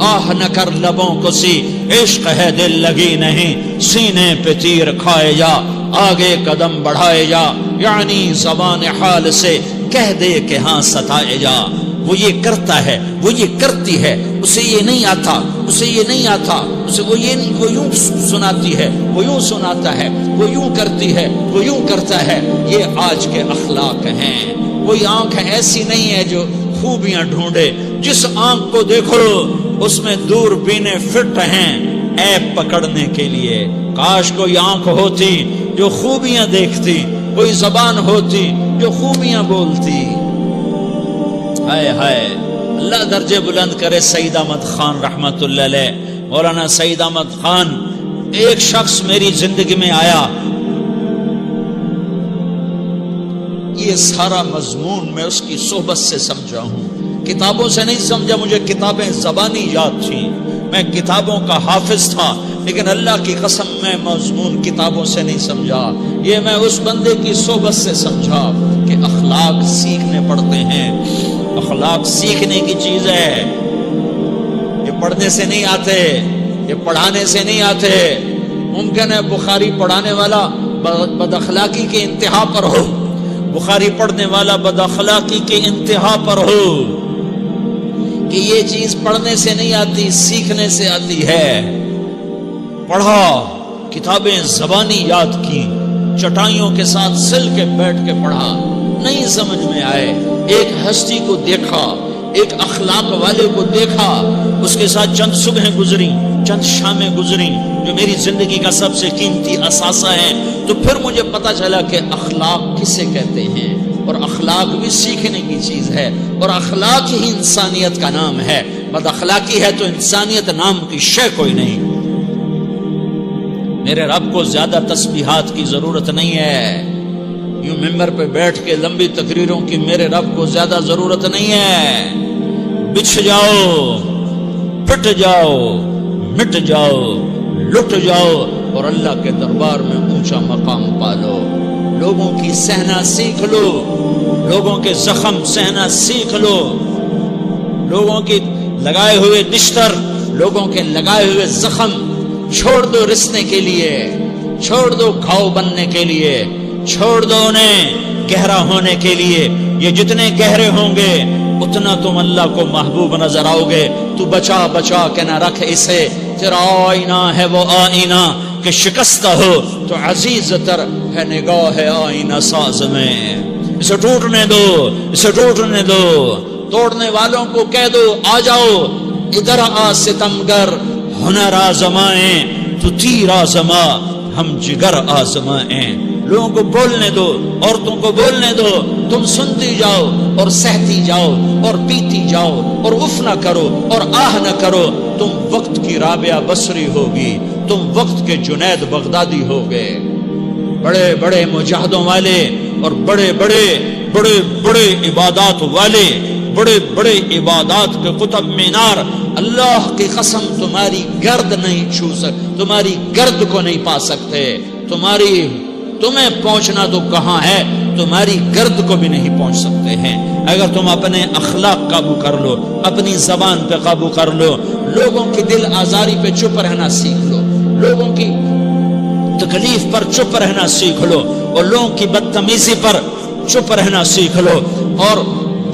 آہ نہ کر لبوں کو سی، عشق ہے دل لگی نہیں، سینے پہ تیر کھائے جا، آگے قدم بڑھائے جا، یعنی زبان حال سے کہہ دے کہ ہاں ستائے جا۔ وہ یہ کرتا ہے، وہ یہ کرتی ہے، اسے یہ نہیں آتا، اسے یہ نہیں آتا، اسے وہ یوں سناتی ہے، وہ یوں سناتا ہے، وہ یوں کرتی ہے، وہ یوں کرتا ہے۔ یہ آج کے اخلاق ہیں۔ کوئی آنکھ ایسی نہیں ہے جو خوبیاں ڈھونڈے، جس آنکھ کو دیکھو اس میں دوربینیں فٹ ہیں عیب پکڑنے کے لیے۔ کاش کوئی آنکھ ہوتی جو خوبیاں دیکھتی، کوئی زبان ہوتی جو خوبیاں بولتی۔ ہائے ہائے، اللہ درجے بلند کرے سعید احمد خان رحمت اللہ علیہ۔ مولانا سعید احمد خان، ایک شخص میری زندگی میں آیا، یہ سارا مضمون میں اس کی صحبت سے سمجھا ہوں، کتابوں سے نہیں سمجھا۔ مجھے کتابیں زبانی یاد تھیں، میں کتابوں کا حافظ تھا، لیکن اللہ کی قسم میں مضمون کتابوں سے نہیں سمجھا، یہ میں اس بندے کی صحبت سے سمجھا کہ اخلاق سیکھنے پڑتے ہیں۔ اخلاق سیکھنے کی چیز ہے، یہ پڑھنے سے نہیں آتے، یہ پڑھانے سے نہیں آتے۔ ممکن ہے بخاری پڑھانے والا بد اخلاقی کے انتہا پر ہو، بخاری پڑھنے والا بد اخلاقی کے انتہا پر ہو، کہ یہ چیز پڑھنے سے نہیں آتی، سیکھنے سے آتی ہے۔ پڑھا، کتابیں زبانی یاد کی، چٹائیوں کے ساتھ سل کے بیٹھ کے پڑھا، نہیں سمجھ میں آئے، ایک ہستی کو دیکھا، ایک اخلاق والے کو دیکھا، اس کے ساتھ چند صبحیں گزری، چند شامیں گزری جو میری زندگی کا سب سے قیمتی اثاثہ ہے، تو پھر مجھے پتا چلا کہ اخلاق کسے کہتے ہیں، اور اخلاق بھی سیکھنے کی چیز ہے، اور اخلاق ہی انسانیت کا نام ہے۔ بد اخلاقی ہے تو انسانیت نام کی شے کوئی نہیں۔ میرے رب کو زیادہ تسبیحات کی ضرورت نہیں ہے، یوں ممبر پہ بیٹھ کے لمبی تقریروں کی میرے رب کو زیادہ ضرورت نہیں ہے۔ بچھ جاؤ، پٹ جاؤ، مٹ جاؤ، لٹ جاؤ، اور اللہ کے دربار میں اونچا مقام پالو۔ لوگوں کی سہنا سیکھ لو، لوگوں کے زخم سہنا سیکھ لو، لوگوں کی لگائے ہوئے نشتر، لوگوں کے لگائے ہوئے زخم چھوڑ دو رسنے کے لیے، چھوڑ دو گھاؤ بننے کے لیے، چھوڑ دو انہیں گہرا ہونے کے لیے۔ یہ جتنے گہرے ہوں گے اتنا تم اللہ کو محبوب نظر آؤ گے۔ تو بچا بچا کے نہ رکھ اسے، تیرا آئینہ ہے وہ آئینہ کہ شکستہ ہو تو عزیز تر ہے نگاہ آئینہ ساز میں۔ اسے ٹوٹنے دو، اسے ٹوٹنے دو، توڑنے والوں کو کہہ دو آ جاؤ، ادھر آ ستمگر، ہنر آزمائیں تو تیر آزما، ہم جگر آزمائیں۔ لوگوں کو بولنے دو، عورتوں کو بولنے دو، تم سنتی جاؤ اور سہتی جاؤ اور پیتی جاؤ اور اف نہ کرو اور آہ نہ کرو۔ تم وقت کی رابعہ بصری ہوگی، تم وقت کے جنید بغدادی ہوگے۔ بڑے بڑے مجاہدوں والے اور بڑے بڑے بڑے بڑے عبادات والے، بڑے بڑے عبادات کے قطب مینار، اللہ کی قسم تمہاری گرد نہیں چھو سکتے، تمہاری گرد کو نہیں پا سکتے۔ تمہیں پہنچنا تو کہاں ہے، تمہاری گرد کو بھی نہیں پہنچ سکتے ہیں۔ اگر تم اپنے اخلاق قابو کر لو، اپنی زبان پہ قابو کر لو، لوگوں کی دل آزاری پہ چپ رہنا سیکھ لو، لوگوں کی تکلیف پر چپ رہنا سیکھ لو، اور لوگوں کی بدتمیزی پر چپ رہنا سیکھ لو، اور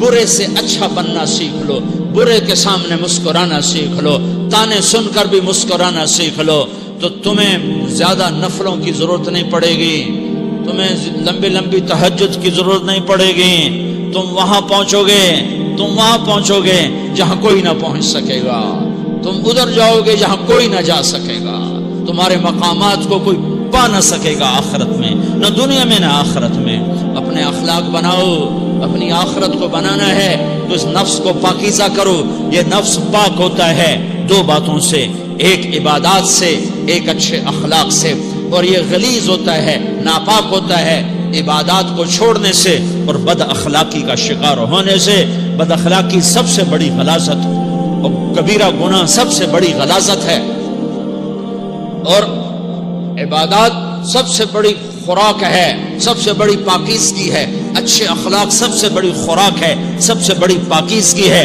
برے سے اچھا بننا سیکھ لو، برے کے سامنے مسکرانا سیکھ لو، تانے سن کر بھی مسکرانا سیکھ لو، تو تمہیں زیادہ نفلوں کی ضرورت نہیں پڑے گی، تمہیں لمبی لمبی تہجد کی ضرورت نہیں پڑے گی۔ تم وہاں پہنچو گے، تم وہاں پہنچو گے جہاں کوئی نہ پہنچ سکے گا، تم ادھر جاؤ گے جہاں کوئی نہ جا سکے گا، تمہارے مقامات کو کوئی پا نہ سکے گا آخرت میں، نہ دنیا میں نہ آخرت میں۔ اپنے اخلاق بناؤ، اپنی آخرت کو بنانا ہے تو اس نفس کو پاکیزہ کرو۔ یہ نفس پاک ہوتا ہے دو باتوں سے، ایک عبادات سے، ایک اچھے اخلاق سے، اور یہ غلیظ ہوتا ہے، ناپاک ہوتا ہے عبادات کو چھوڑنے سے اور بد اخلاقی کا شکار ہونے سے۔ بد اخلاقی سب سے بڑی غلاظت اور کبیرہ گناہ سب سے بڑی غلاظت ہے، اور عبادات سب سے بڑی خوراک ہے، سب سے بڑی پاکیزگی ہے۔ اچھے اخلاق سب سے بڑی خوراک ہے، سب سے بڑی پاکیزگی ہے۔